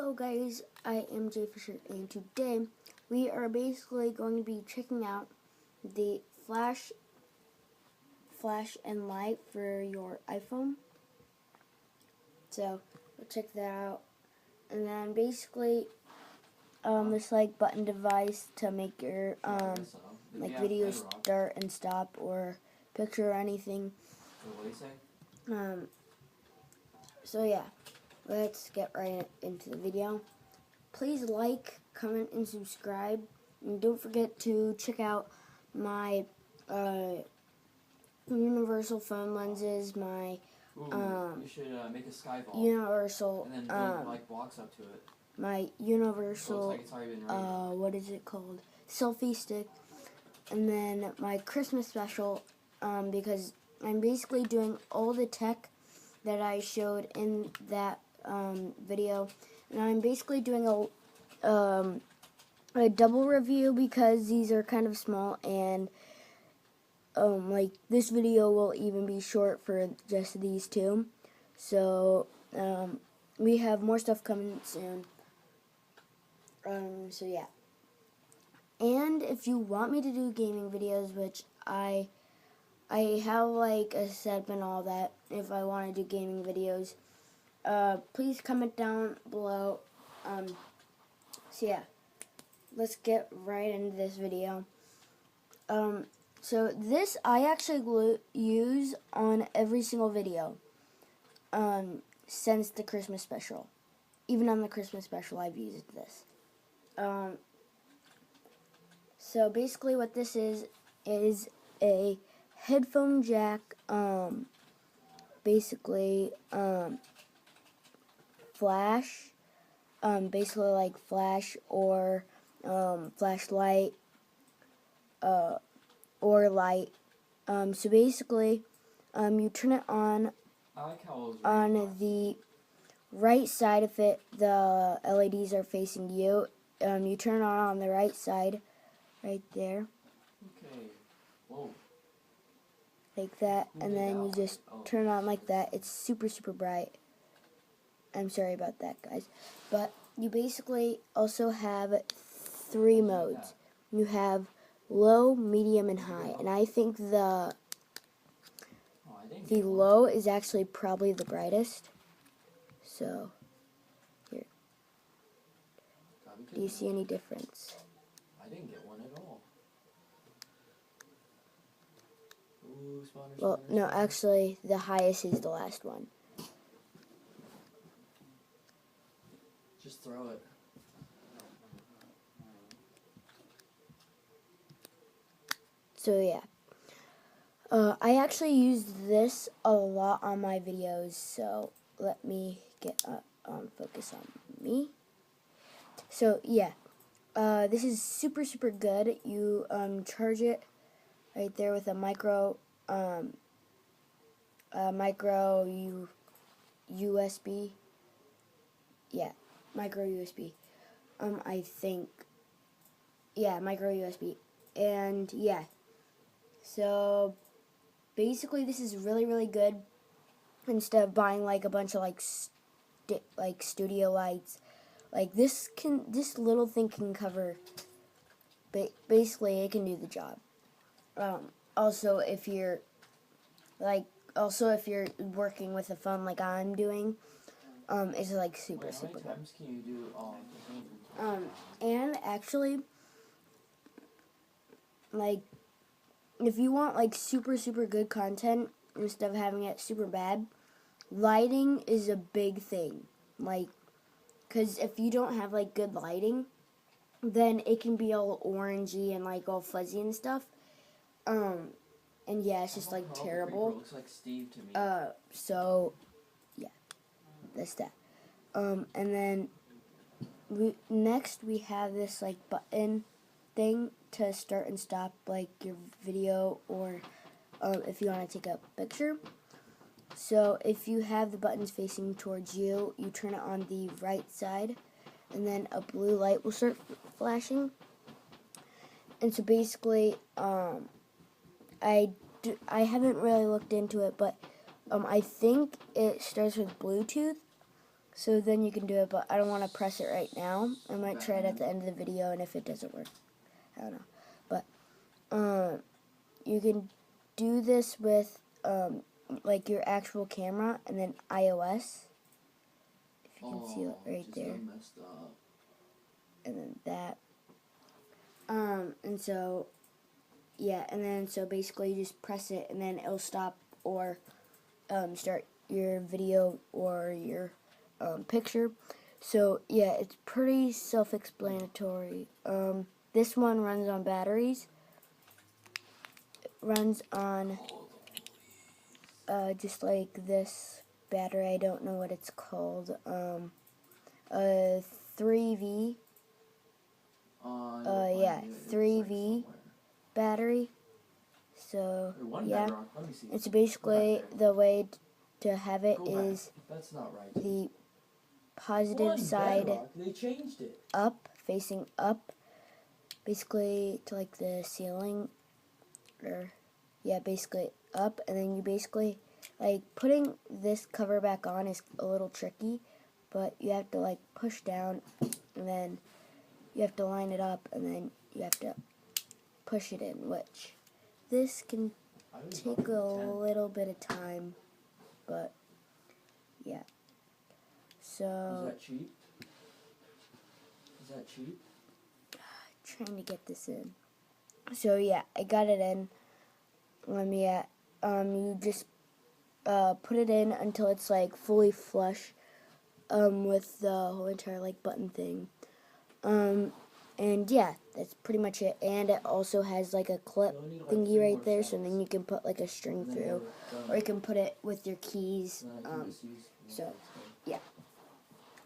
Hello guys, I am Jay Fisher, and today we are basically going to be checking out the flash and light for your iPhone. So we'll check that out, and then basically this like button device to make your like video start and stop or picture or anything. So yeah, let's get right into the video. Please like, comment, and subscribe. And don't forget to check out my universal phone lenses, my you should make a sky vault universal and then build like blocks up to it. My universal like it's already been what is it called? Selfie stick, and then my Christmas special because I'm basically doing all the tech that I showed in that video, and I'm basically doing a double review because these are kind of small, and like this video will even be short for just these two. So we have more stuff coming soon. So yeah. And if you want me to do gaming videos, which I have like a setup and all that, if I want to do gaming videos, please comment down below. So yeah, let's get right into this video. So this I actually use on every single video since the Christmas special. Even on the Christmas special, I've used this. So basically what this is a headphone jack, basically flash, basically like flash or flashlight, or light. So basically, you turn it on the right side of it. The LEDs are facing you. You turn it on the right side, right there. Okay. Whoa. Like that, and then you just turn it on like that. It's super bright. I'm sorry about that, guys. But you basically also have 3 modes. You have low, medium, and high. And I think the low is actually probably the brightest. So, here. Do you see any difference? I didn't get one at all. Ooh, Well, no, actually, the highest is the last one. Just throw it. So yeah, I actually use this a lot on my videos, so let me get focus on me. So yeah, this is super good. You charge it right there with a micro USB. Yeah, micro USB. I think. Yeah, micro USB, and yeah. So basically, this is really good. Instead of buying like a bunch of like studio lights, like this little thing can cover. Basically, it can do the job. Also, if you're working with a phone like I'm doing, it's like super How many times can you do the thing. And actually, like, if you want like super good content instead of having it super bad, lighting is a big thing. Like, because if you don't have like good lighting, then it can be all orangey and like all fuzzy and stuff. And yeah, it's just like terrible. Looks like Steve to me. So yeah, that's that. And then next we have this like button thing to start and stop like your video, or if you want to take a picture. So if you have the buttons facing towards you, you turn it on the right side, and then a blue light will start flashing. And so basically, I haven't really looked into it, but I think it starts with Bluetooth. So then you can do it, but I don't want to press it right now. I might try it at the end of the video, and if it doesn't work, I don't know. But you can do this with like your actual camera, and then iOS. If you can see it right there. Messed up. And then that. And so, yeah, and then so basically you just press it, and then it'll stop or start your video or your picture. So yeah, it's pretty self-explanatory. This one runs on batteries. It runs on just like this battery. I don't know what it's called. A 3V. Yeah, 3V battery. So yeah, it's basically the way to have it is That's not right. the positive side They changed it. up, facing up, basically to like the ceiling, or yeah, basically up, and then you basically like putting this cover back on is a little tricky, but you have to like push down, and then you have to line it up, and then you have to push it in, which this can take a little bit of time, but yeah. So Is that cheap? Is that cheap? Trying to get this in. So yeah, I got it in. You just put it in until it's like fully flush with the whole entire like button thing. And yeah, that's pretty much it. And it also has like a clip thingy right there, so then you can put like a string through, or you can put it with your keys. So yeah.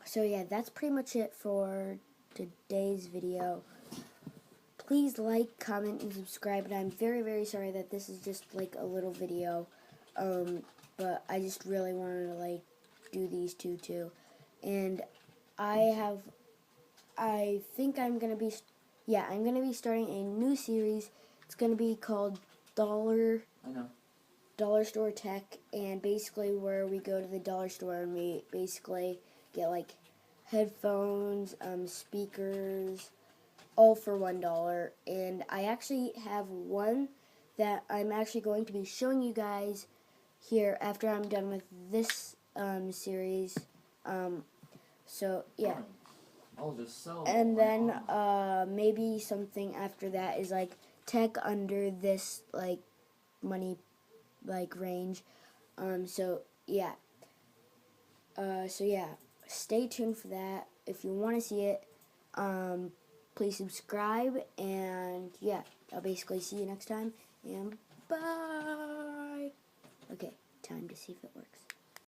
So yeah, that's pretty much it for today's video. Please like, comment, and subscribe. And I'm very, very sorry that this is just like a little video. But I just really wanted to like do these two too. And I think I'm gonna be starting a new series. It's gonna be called Dollar Store Tech, and basically where we go to the dollar store and we basically get like headphones, speakers, all for $1. And I actually have one that I'm actually going to be showing you guys here after I'm done with this series. So yeah. I'll just sell And then maybe something after that is like tech under this like money like range. So yeah. Stay tuned for that. If you want to see it, please subscribe, and yeah, I'll basically see you next time, and bye. Okay, time to see if it works.